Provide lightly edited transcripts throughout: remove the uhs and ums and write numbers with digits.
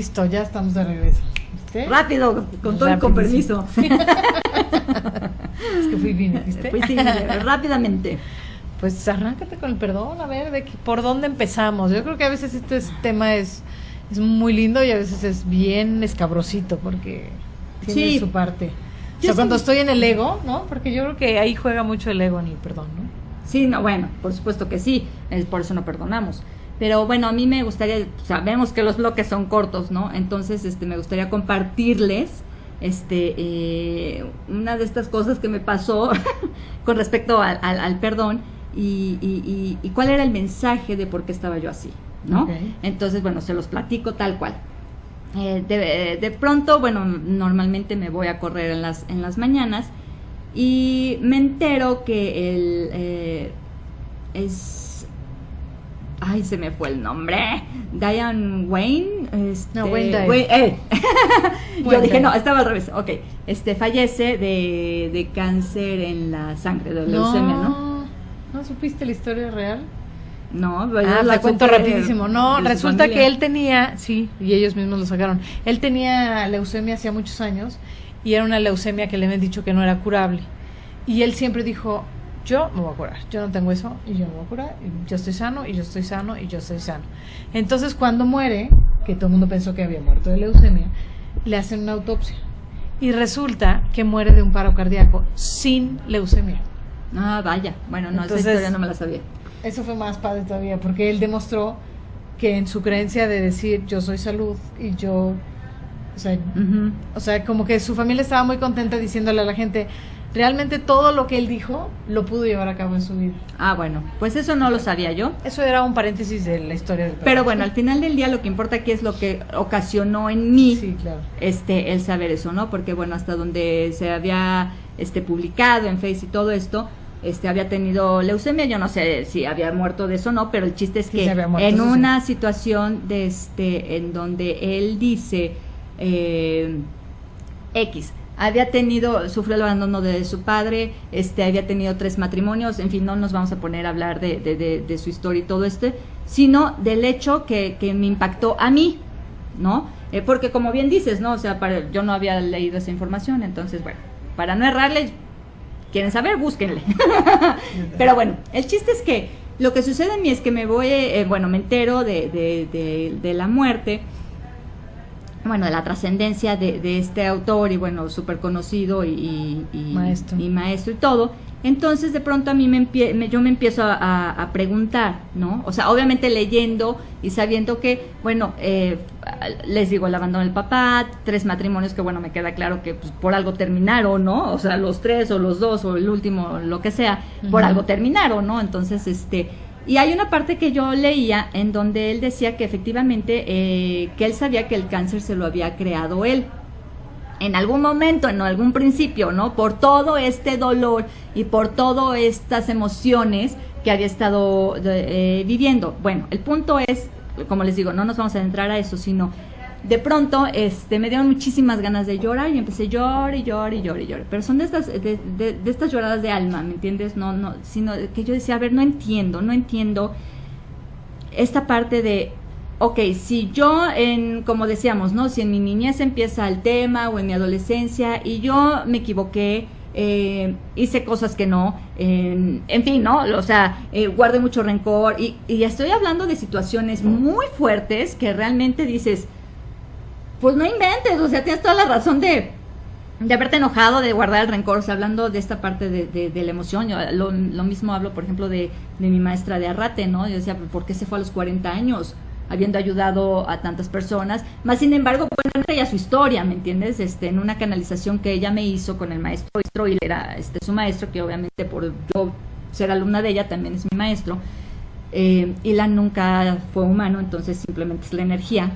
Listo, ya estamos de regreso. ¿Viste? Rápido, con todo y con permiso. Es que fui bien, ¿viste? Pues sí, rápidamente. Pues arráncate con el perdón, a ver, ¿por dónde empezamos? Yo creo que a veces tema es muy lindo y a veces es bien escabrosito porque tiene su parte. O sea, cuando estoy en el ego, ¿no? Porque yo creo que ahí juega mucho el ego en el perdón, ¿no? Sí, no, bueno, por supuesto que sí, por eso no perdonamos. Pero bueno, a mí me gustaría, sabemos que los bloques son cortos, ¿no? Entonces, me gustaría compartirles, una de estas cosas que me pasó con respecto al perdón y cuál era el mensaje de por qué estaba yo así, ¿no? Okay. Entonces, bueno, se los platico tal cual. De pronto, bueno, normalmente me voy a correr en las mañanas y me entero que ay, se me fue el nombre. Diane Wayne. Wayne. Yo dije, no, estaba al revés. Ok, fallece de cáncer en la sangre, de leucemia, ¿no? ¿No supiste la historia real? No, la cuento rapidísimo. No, resulta que él tenía, sí, y ellos mismos lo sacaron. Él tenía leucemia hacía muchos años y era una leucemia que le habían dicho que no era curable. Y él siempre dijo, yo me voy a curar, yo no tengo eso y yo me voy a curar, y yo estoy sano y yo estoy sano y yo estoy sano. Entonces cuando muere, que todo el mundo pensó que había muerto de leucemia, le hacen una autopsia y resulta que muere de un paro cardíaco sin leucemia. Ah, vaya, bueno, no, entonces, esa historia no me la sabía. Eso fue más padre todavía, porque él demostró que en su creencia de decir yo soy salud y yo, o sea, como que su familia estaba muy contenta diciéndole a la gente, realmente todo lo que él dijo lo pudo llevar a cabo en su vida. Ah, bueno, pues eso no lo sabía yo. Eso era un paréntesis de la historia del Pero bueno, al final del día lo que importa aquí es lo que ocasionó en mí, sí, claro, el saber eso, ¿no? Porque bueno, hasta donde se había publicado en Face y todo esto, había tenido leucemia, yo no sé si había muerto de eso o no, pero el chiste es que en una situación en donde él dice sufrió el abandono de su padre, había tenido 3 matrimonios, en fin, no nos vamos a poner a hablar de su historia y todo sino del hecho que me impactó a mí, ¿no? Porque como bien dices, ¿no? O sea, yo no había leído esa información, entonces, bueno, para no errarle, quieren saber, búsquenle. Pero bueno, el chiste es que lo que sucede en mí es que me voy, me entero de la muerte, bueno, de la trascendencia de este autor y bueno, súper conocido y maestro y todo. Entonces de pronto a mí yo me empiezo a preguntar, ¿no? O sea, obviamente leyendo y sabiendo que, bueno, les digo, el abandono del papá, 3 matrimonios que bueno, me queda claro que pues, por algo terminaron, ¿no? O sea, los 3 o los 2 o el último, lo que sea, por algo terminaron, ¿no? Entonces, y hay una parte que yo leía en donde él decía que efectivamente, que él sabía que el cáncer se lo había creado él. En algún momento, en algún principio, ¿no? Por todo este dolor y por todas estas emociones que había estado viviendo. Bueno, el punto es, como les digo, no nos vamos a entrar a eso, sino de pronto me dieron muchísimas ganas de llorar y empecé a llorar y llorar. Pero son de estas lloradas de alma, ¿me entiendes? No, sino que yo decía, a ver, no entiendo esta parte de... Ok, si yo, como decíamos, ¿no? Si en mi niñez empieza el tema o en mi adolescencia y yo me equivoqué, hice cosas que no, en fin, ¿no? O sea, guardé mucho rencor y estoy hablando de situaciones muy fuertes que realmente dices, pues no inventes, o sea, tienes toda la razón de haberte enojado, de guardar el rencor, o sea, hablando de esta parte de la emoción. Yo lo mismo hablo, por ejemplo, de mi maestra de Arrate, ¿no? Yo decía, ¿por qué se fue a los 40 años? Habiendo ayudado a tantas personas, más sin embargo, bueno, ella su historia, ¿me entiendes? En una canalización que ella me hizo con el maestro, y era su maestro, que obviamente por yo ser alumna de ella, también es mi maestro, Ilan nunca fue humano, entonces simplemente es la energía.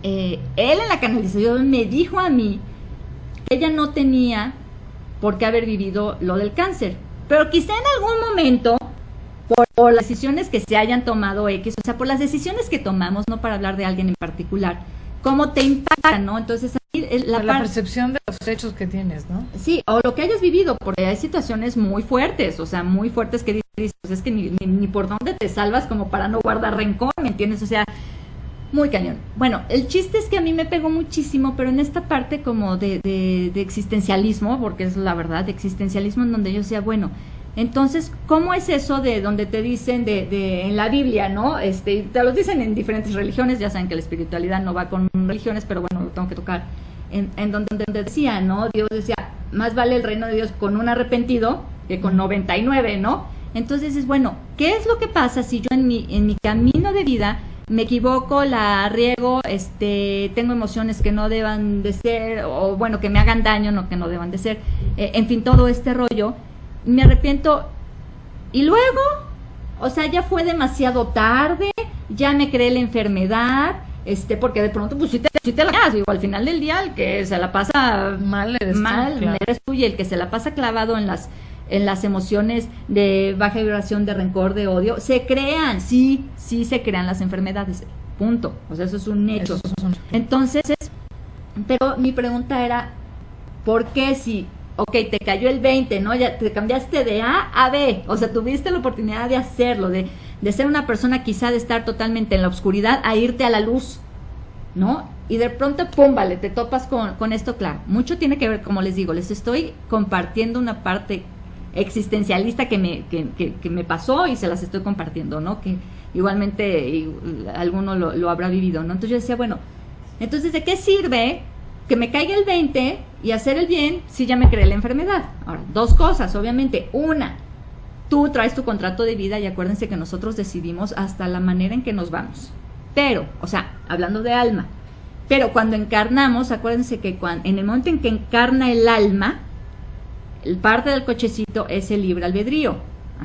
Él en la canalización me dijo a mí que ella no tenía por qué haber vivido lo del cáncer, pero quizá en algún momento, por las decisiones que se hayan tomado X, o sea, por las decisiones que tomamos, no para hablar de alguien en particular, cómo te impacta, ¿no? Entonces, ahí la percepción de los hechos que tienes, ¿no? Sí, o lo que hayas vivido, porque hay situaciones muy fuertes, o sea, muy fuertes que dices, pues es que ni por dónde te salvas como para no guardar rencor, ¿me entiendes? O sea, Muy cañón. Bueno, el chiste es que a mí me pegó muchísimo, pero en esta parte como de existencialismo, porque es la verdad, de existencialismo, en donde yo decía, bueno, entonces, ¿cómo es eso de donde te dicen en la Biblia, ¿no? Te lo dicen en diferentes religiones, ya saben que la espiritualidad no va con religiones, pero bueno, lo tengo que tocar. En donde decía, ¿no? Dios decía, más vale el reino de Dios con un arrepentido que con 99, ¿no? Entonces es bueno, ¿qué es lo que pasa si yo en mi camino de vida me equivoco, la riego, tengo emociones que no deban de ser, o bueno, que me hagan daño, no que no deban de ser, en fin, todo este rollo, me arrepiento, y luego, o sea, ya fue demasiado tarde, ya me creé la enfermedad, porque de pronto, pues si te la das, digo, al final del día, el que se la pasa mal, eres tú, y el que se la pasa clavado en las emociones de baja vibración, de rencor, de odio, se crean, sí se crean las enfermedades, punto, o sea, eso es un hecho. Entonces, pero mi pregunta era, ¿por qué si, te cayó el 20, ¿no? Ya te cambiaste de A a B, o sea, tuviste la oportunidad de hacerlo, de ser una persona quizá de estar totalmente en la oscuridad a irte a la luz, ¿no? Y de pronto, pum, vale, te topas con esto, claro, mucho tiene que ver, como les digo, les estoy compartiendo una parte existencialista que me pasó y se las estoy compartiendo, ¿no? Que igualmente alguno lo habrá vivido, ¿no? Entonces yo decía, bueno, entonces ¿de qué sirve que me caiga el 20 y hacer el bien si ya me creé la enfermedad? Ahora, dos cosas, obviamente. Una, tú traes tu contrato de vida y acuérdense que nosotros decidimos hasta la manera en que nos vamos. Pero, o sea, hablando de alma, pero cuando encarnamos, acuérdense que en el momento en que encarna el alma, el parte del cochecito es el libre albedrío.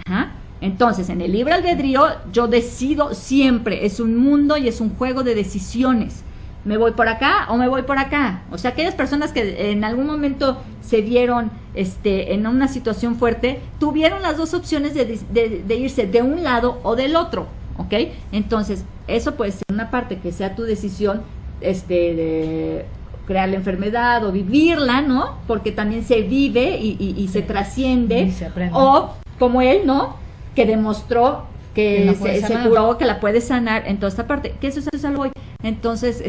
Ajá. Entonces, en el libre albedrío yo decido siempre, es un mundo y es un juego de decisiones. ¿Me voy por acá o me voy por acá? O sea, aquellas personas que en algún momento se vieron en una situación fuerte, tuvieron las dos opciones de irse de un lado o del otro, ¿ok? Entonces, eso puede ser una parte que sea tu decisión, de crear la enfermedad o vivirla, ¿no? Porque también se vive y se trasciende. Y se aprende. O, como él, ¿no? Que demostró que se curó, que la puede sanar en toda esta parte. Que eso es algo hoy. Entonces,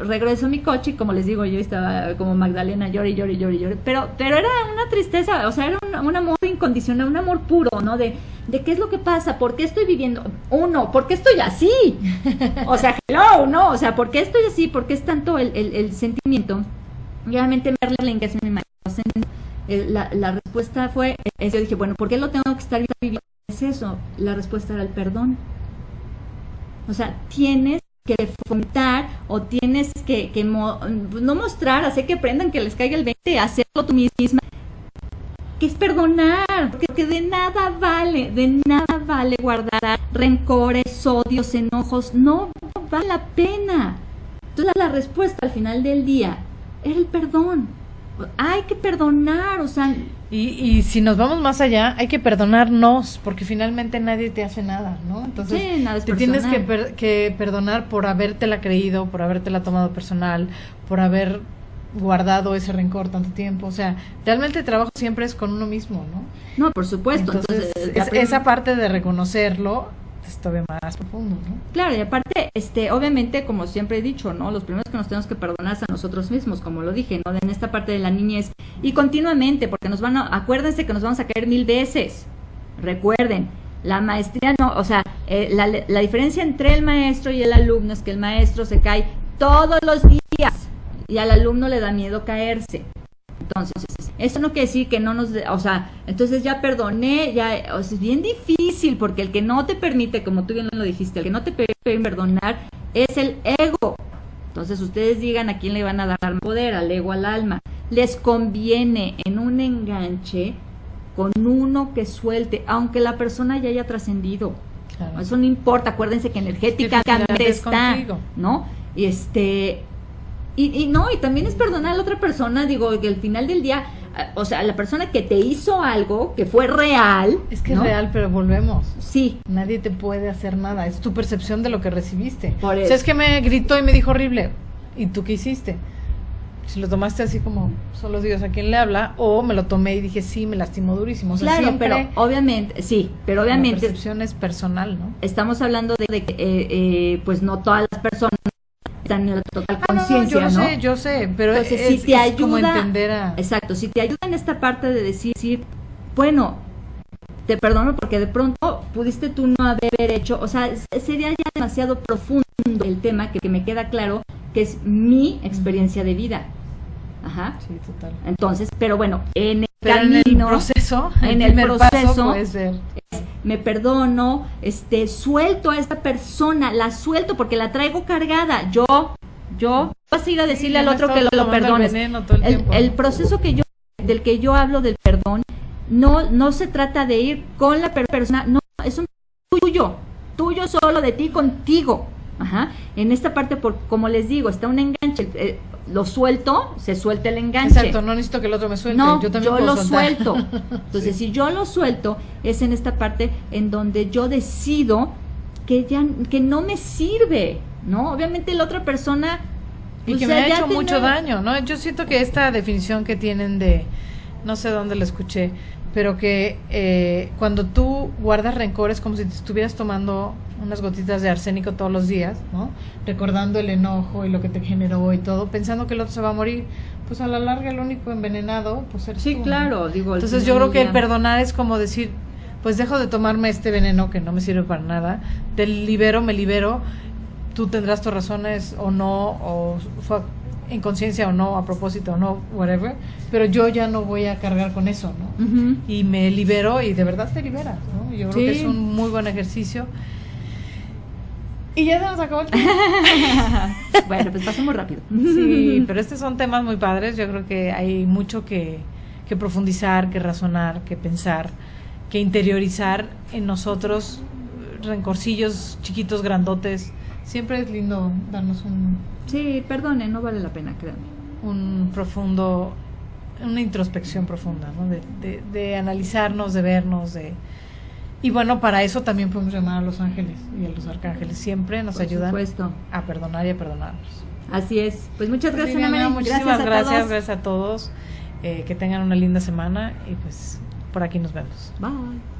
regreso a mi coche y como les digo, yo estaba como Magdalena, llore. Pero era una tristeza, o sea, era un amor incondicional, un amor puro, ¿no? De qué es lo que pasa, por qué estoy viviendo. Uno, ¿por qué estoy así? O sea, hello, ¿no? O sea, ¿por qué estoy así? ¿Por qué es tanto el sentimiento? Y obviamente Merlin, que es mi maestro, la respuesta fue, yo dije, bueno, ¿por qué lo tengo que estar viviendo? Es eso, la respuesta era el perdón. O sea, tienes que fomentar o tienes que no mostrar, hacer que aprendan, que les caiga el 20, hacerlo tú misma, que es perdonar, porque de nada vale guardar rencores, odios, enojos, no vale la pena. Entonces la respuesta al final del día era el perdón. Hay que perdonar, o sea... Y si nos vamos más allá, hay que perdonarnos, porque finalmente nadie te hace nada, ¿no? Entonces, sí, nada es te personal. tienes que perdonar por habértela creído, por habértela tomado personal, por haber guardado ese rencor tanto tiempo. O sea, realmente el trabajo siempre es con uno mismo, ¿no? No, por supuesto. Entonces esa parte de reconocerlo es todavía más profundo, ¿no? Claro, y aparte, obviamente, como siempre he dicho, ¿no? Los primeros que nos tenemos que perdonar es a nosotros mismos, como lo dije, ¿no? En esta parte de la niñez, y continuamente, porque acuérdense que nos vamos a caer 1000 veces. Recuerden, la maestría no, o sea, la diferencia entre el maestro y el alumno es que el maestro se cae todos los días, y al alumno le da miedo caerse. Entonces, eso no quiere decir que no nos... O sea, entonces ya perdoné, o sea, es bien difícil, porque el que no te permite, como tú bien lo dijiste, el que no te permite perdonar es el ego. Entonces ustedes digan a quién le van a dar poder, al ego, al alma. Les conviene en un enganche con uno que suelte, aunque la persona ya haya trascendido. Claro. Eso no importa, acuérdense que energéticamente está, contigo, ¿no? Y no, y también es perdonar a la otra persona, digo, que al final del día, o sea, la persona que te hizo algo, que fue real. Es que ¿no? Es real, pero volvemos. Sí. Nadie te puede hacer nada, es tu percepción de lo que recibiste. Por eso. O sea, es que me gritó y me dijo horrible, ¿y tú qué hiciste? Si lo tomaste así como, solo Dios a quien le habla, o me lo tomé y dije, sí, me lastimó durísimo. O sea, claro, siempre, pero obviamente, sí, pero obviamente... La percepción es personal, ¿no? Estamos hablando de que, pues no todas las personas están en la total conciencia, ¿no? Yo sé, pero entonces, es, si te ayuda, como entender a... Exacto, si te ayuda en esta parte de decir, bueno, te perdono porque de pronto pudiste tú no haber hecho, o sea, sería ya demasiado profundo el tema que me queda claro que es mi experiencia de vida. Ajá. Sí, total. Entonces, pero bueno, en el pero camino, en el proceso, puede ser. Me perdono, suelto a esta persona, la suelto porque la traigo cargada. Yo vas a ir a decirle al otro que lo perdones. El proceso del que yo hablo del perdón, no se trata de ir con la persona, no, es un tuyo solo, de ti, contigo. Ajá. En esta parte, como les digo, está un enganche, lo suelto, se suelta el enganche. Exacto, no necesito que el otro me suelte, no, yo también lo soltar. suelto. Entonces, si yo lo suelto, es en esta parte en donde yo decido que no me sirve, ¿no? Obviamente la otra persona... Y que me ha hecho mucho daño, ¿no? Yo siento que esta definición que tienen de, no sé dónde la escuché, pero que cuando tú guardas rencor es como si te estuvieras tomando unas gotitas de arsénico todos los días, ¿no? Recordando el enojo y lo que te generó y todo, pensando que el otro se va a morir. Pues a la larga el único envenenado, pues eres tú, claro, ¿no? digo. Entonces yo creo que el perdonar es como decir, pues dejo de tomarme este veneno que no me sirve para nada, me libero, tú tendrás tus razones o no, o fue en conciencia o no, a propósito o no, whatever, pero yo ya no voy a cargar con eso, ¿no? Uh-huh. Y me libero y de verdad te liberas, ¿no? Yo creo que es un muy buen ejercicio. Y ya se nos acabó el tiempo. Bueno, pues pasó muy rápido. Sí, pero estos son temas muy padres. Yo creo que hay mucho que profundizar, que razonar, que pensar, que interiorizar en nosotros, rencorcillos chiquitos, grandotes. Siempre es lindo darnos Sí, perdone, no vale la pena, créanme. Una introspección profunda, ¿no? De analizarnos, de vernos, y bueno, para eso también podemos llamar a los ángeles y a los arcángeles. Siempre nos ayudan a perdonar y a perdonarnos. Así es. Pues muchas gracias, Ana María. Muchísimas gracias a todos. Que tengan una linda semana y pues por aquí nos vemos. Bye.